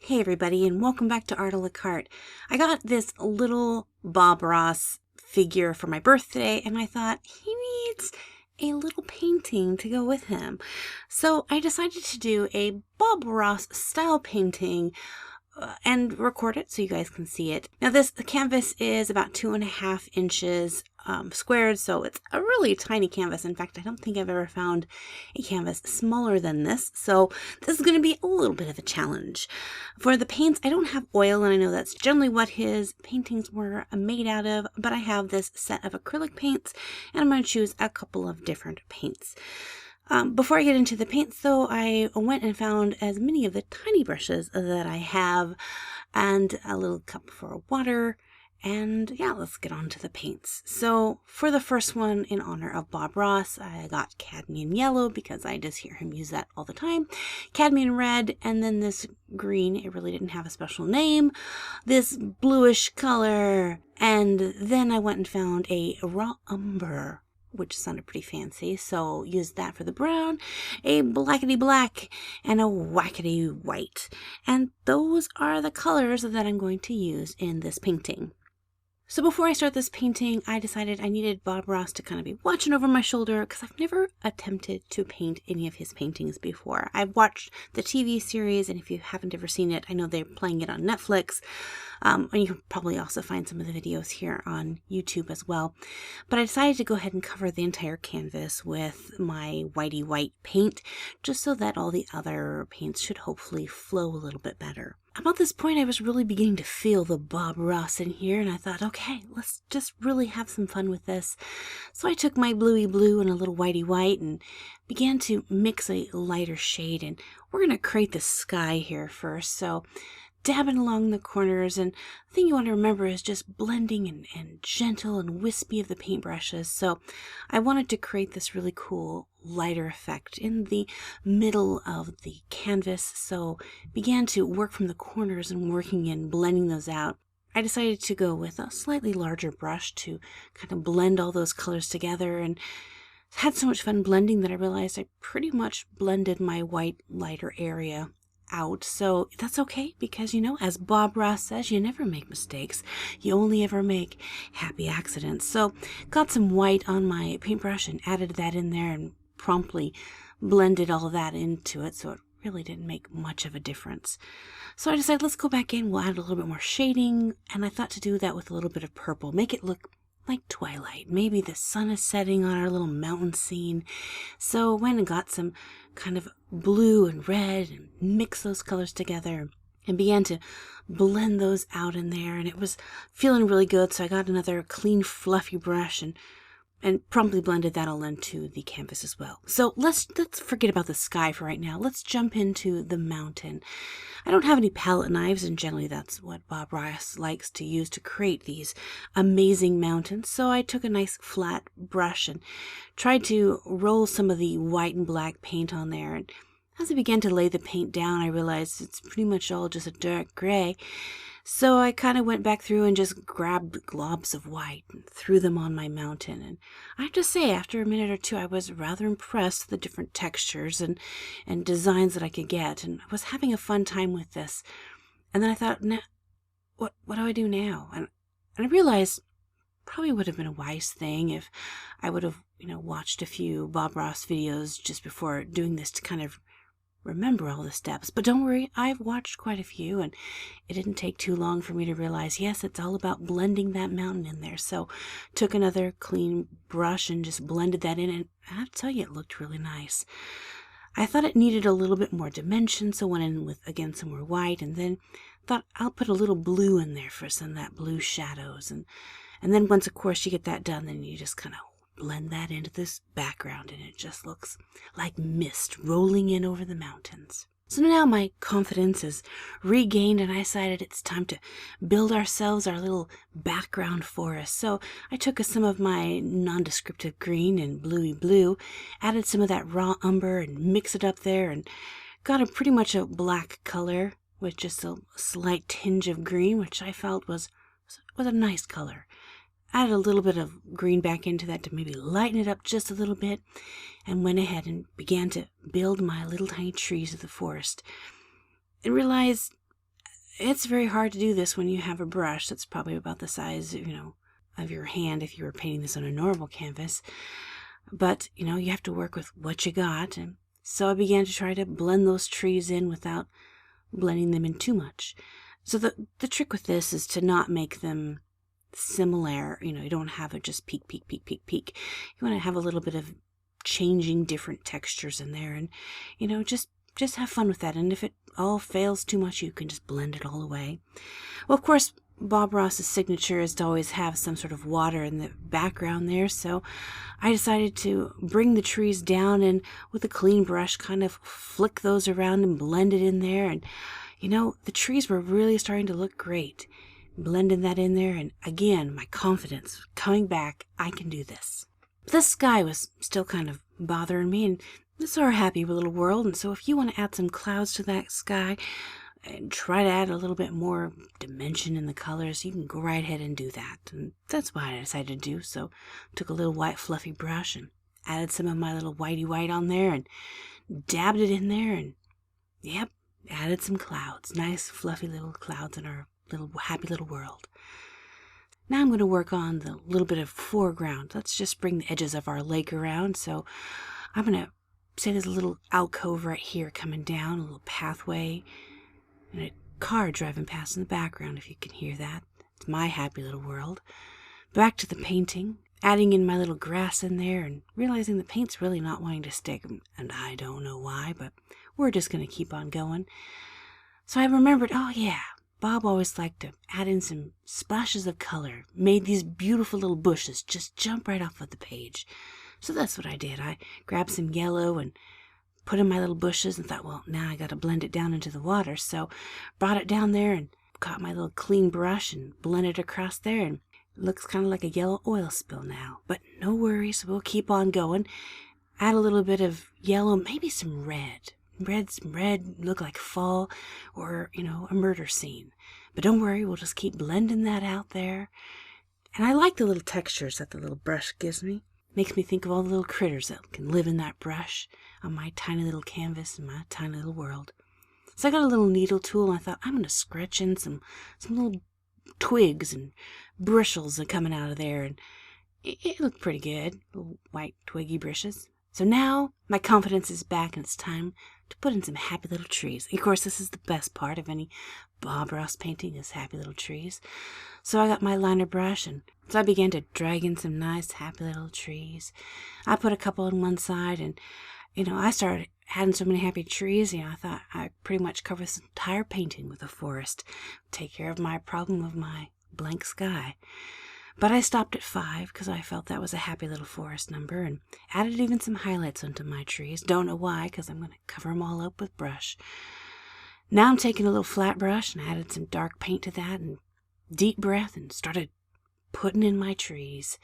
Hey everybody, and welcome back to Art a la Carte. I got this little Bob Ross figure for my birthday, and I thought he needs a little painting to go with him. So I decided to do a Bob Ross style painting and record it so you guys can see it. Now this canvas is about 2.5 inches squared, so it's a really tiny canvas. In fact, I don't think I've ever found a canvas smaller than this, so this is going to be a little bit of a challenge. For the paints, I don't have oil, and I know that's generally what his paintings were made out of, but I have this set of acrylic paints, and I'm going to choose a couple of different paints. Before I get into the paints, though, I went and found as many of the tiny brushes that I have and a little cup for water. And yeah, let's get on to the paints. So for the first one, in honor of Bob Ross, I got cadmium yellow because I just hear him use that all the time. Cadmium red, and then this green, it really didn't have a special name. This bluish color. And then I went and found a raw umber, which sounded pretty fancy, so used that for the brown, a blackety black, and a wackety white. And those are the colors that I'm going to use in this painting. So before I start this painting, I decided I needed Bob Ross to kind of be watching over my shoulder because I've never attempted to paint any of his paintings before. I've watched the TV series, and if you haven't ever seen it, I know they're playing it on Netflix. And you can probably also find some of the videos here on YouTube as well. But I decided to go ahead and cover the entire canvas with my whitey white paint, just so that all the other paints should hopefully flow a little bit better. About this point, I was really beginning to feel the Bob Ross in here, and I thought, okay, let's just really have some fun with this. So I took my bluey blue and a little whitey white and began to mix a lighter shade, and we're going to create the sky here first. So dabbing along the corners, and the thing you want to remember is just blending and gentle and wispy of the paintbrushes. So I wanted to create this really cool lighter effect in the middle of the canvas, so began to work from the corners and working in blending those out. I decided to go with a slightly larger brush to kind of blend all those colors together, and had so much fun blending that I realized I pretty much blended my white lighter area out. So that's okay, because you know, as Bob Ross says, you never make mistakes, you only ever make happy accidents. So got some white on my paintbrush and added that in there and promptly blended all of that into it, so it really didn't make much of a difference. So I decided, let's go back in, we'll add a little bit more shading, and I thought to do that with a little bit of purple, make it look like twilight. Maybe the sun is setting on our little mountain scene. So I went and got some kind of blue and red and mixed those colors together and began to blend those out in there, and it was feeling really good. So I got another clean fluffy brush and promptly blended that all into the canvas as well. So let's forget about the sky for right now. Let's jump into the mountain. I don't have any palette knives, and generally that's what Bob Ross likes to use to create these amazing mountains. So I took a nice flat brush and tried to roll some of the white and black paint on there. And as I began to lay the paint down, I realized it's pretty much all just a dark gray. So I kind of went back through and just grabbed globs of white and threw them on my mountain. And I have to say, after a minute or two, I was rather impressed with the different textures and designs that I could get. And I was having a fun time with this. And then I thought, now, what do I do now? And I realized probably would have been a wise thing if I would have, watched a few Bob Ross videos just before doing this to kind of remember all the steps. But don't worry, I've watched quite a few, and it didn't take too long for me to realize, yes, it's all about blending that mountain in there. So took another clean brush and just blended that in, and I have to tell you, it looked really nice. I thought it needed a little bit more dimension, so went in with, again, some more white, and then thought I'll put a little blue in there for some of that blue shadows. And then once, of course, you get that done, then you just kind of blend that into this background, and it just looks like mist rolling in over the mountains. So now my confidence is regained, and I decided it's time to build ourselves our little background forest. So I took some of my nondescriptive green and bluey blue, added some of that raw umber and mixed it up there, and got pretty much a black color with just a slight tinge of green, which I felt was a nice color. Added a little bit of green back into that to maybe lighten it up just a little bit, and went ahead and began to build my little tiny trees of the forest. And realized it's very hard to do this when you have a brush that's probably about the size, of your hand if you were painting this on a normal canvas. But, you have to work with what you got. And so I began to try to blend those trees in without blending them in too much. So the trick with this is to not make them similar. You don't have it just peak, peak, peak, peak, peak. You want to have a little bit of changing different textures in there, and, just have fun with that. And if it all fails too much, you can just blend it all away. Well, of course, Bob Ross's signature is to always have some sort of water in the background there, so I decided to bring the trees down and with a clean brush kind of flick those around and blend it in there. And the trees were really starting to look great. Blending that in there, and again, my confidence coming back. I can do this. The sky was still kind of bothering me, and this is our happy little world, and so if you want to add some clouds to that sky and try to add a little bit more dimension in the colors, you can go right ahead and do that. And that's what I decided to do. So took a little white fluffy brush and added some of my little whitey white on there and dabbed it in there, and yep, added some clouds. Nice fluffy little clouds in our little happy little world. Now I'm going to work on the little bit of foreground. Let's just bring the edges of our lake around. So I'm going to say there's a little alcove right here coming down, a little pathway, and a car driving past in the background, if you can hear that. It's my happy little world. Back to the painting, adding in my little grass in there and realizing the paint's really not wanting to stick, and I don't know why, but we're just going to keep on going. So I remembered, oh yeah, Bob always liked to add in some splashes of color, made these beautiful little bushes just jump right off of the page. So that's what I did. I grabbed some yellow and put in my little bushes and thought, well, now I got to blend it down into the water. So brought it down there and caught my little clean brush and blended it across there, and it looks kind of like a yellow oil spill now. But no worries, we'll keep on going. Add a little bit of yellow, maybe some red. Some red, look like fall or, a murder scene. But don't worry, we'll just keep blending that out there. And I like the little textures that the little brush gives me. Makes me think of all the little critters that can live in that brush on my tiny little canvas in my tiny little world. So I got a little needle tool, and I thought I'm going to scratch in some little twigs and bristles coming out of there, and it looked pretty good, little white twiggy brushes. So now my confidence is back, and it's time to put in some happy little trees. Of course, this is the best part of any Bob Ross painting, is happy little trees. So I got my liner brush, and so I began to drag in some nice happy little trees. I put a couple on one side, and I started adding so many happy trees. I thought I pretty much covered this entire painting with a forest, take care of my problem of my blank sky. But I stopped at 5 because I felt that was a happy little forest number, and added even some highlights onto my trees. Don't know why, because I'm going to cover them all up with brush. Now I'm taking a little flat brush and added some dark paint to that, and deep breath, and started putting in my trees.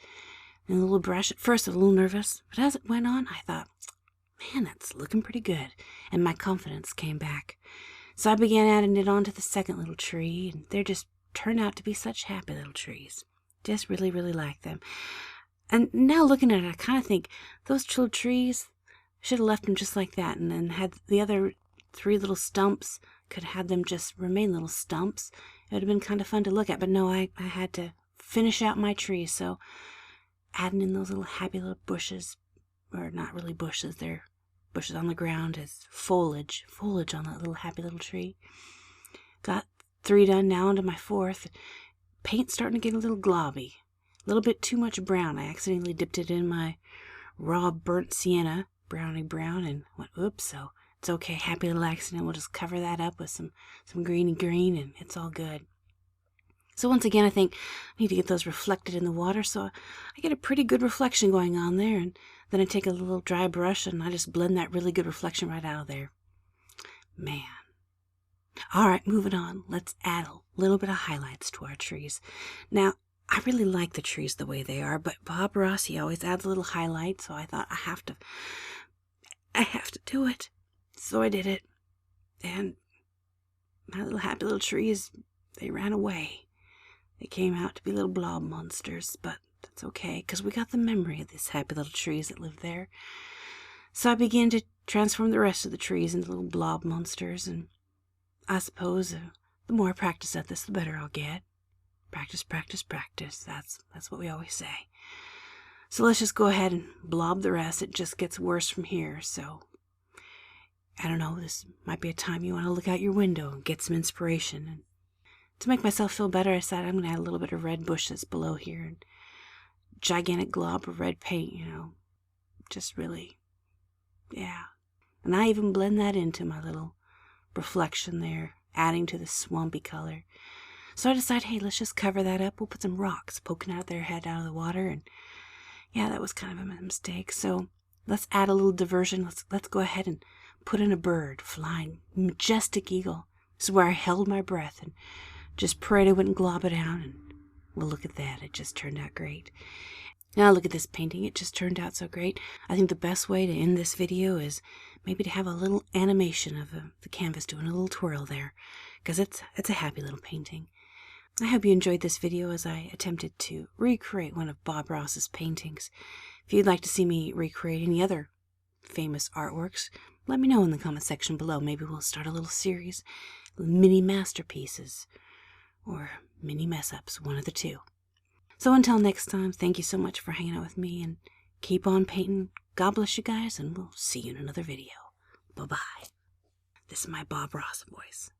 And the little brush, at first I was a little nervous, but as it went on, I thought, man, that's looking pretty good. And my confidence came back. So I began adding it onto the second little tree, and they just turned out to be such happy little trees. Just really, really like them. And now looking at it, I kind of think those little trees, should have left them just like that, and then had the other 3 little stumps, could have had them just remain little stumps. It would have been kind of fun to look at, but no, I had to finish out my tree, so adding in those little happy little bushes, or not really bushes, they're bushes on the ground as foliage on that little happy little tree. Got 3 done, now onto my 4th. Paint's starting to get a little globby, a little bit too much brown. I accidentally dipped it in my raw burnt sienna, brownie brown, and went, oops, so it's okay, happy little accident. We'll just cover that up with some greeny green, and it's all good. So once again, I think I need to get those reflected in the water, so I get a pretty good reflection going on there, and then I take a little dry brush and I just blend that really good reflection right out of there. Man. All right, moving on. Let's add a little bit of highlights to our trees. Now, I really like the trees the way they are, but Bob Ross, he always adds a little highlight, so I thought I have to do it. So I did it. And my little happy little trees, they ran away. They came out to be little blob monsters, but that's okay, because we got the memory of these happy little trees that live there. So I began to transform the rest of the trees into little blob monsters, and I suppose the more I practice at this, the better I'll get. Practice, practice, practice. That's what we always say. So let's just go ahead and blob the rest. It just gets worse from here. So I don't know, this might be a time you want to look out your window and get some inspiration. And to make myself feel better, I decided I'm going to add a little bit of red bushes below here. And gigantic glob of red paint, just really, yeah. And I even blend that into my little reflection there, adding to the swampy color. So I decided, hey, let's just cover that up. We'll put some rocks poking out their head out of the water. And yeah, that was kind of a mistake. So let's add a little diversion. Let's go ahead and put in a bird flying, majestic eagle. This is where I held my breath and just prayed I wouldn't glob it out. And well, look at that. It just turned out great. Now look at this painting. It just turned out so great. I think the best way to end this video is maybe to have a little animation of the canvas doing a little twirl there, because it's a happy little painting. I hope you enjoyed this video as I attempted to recreate one of Bob Ross's paintings. If you'd like to see me recreate any other famous artworks, let me know in the comment section below. Maybe we'll start a little series, mini masterpieces, or mini mess-ups, one of the two. So until next time, thank you so much for hanging out with me, and keep on painting. God bless you guys, and we'll see you in another video. Bye-bye. This is my Bob Ross voice.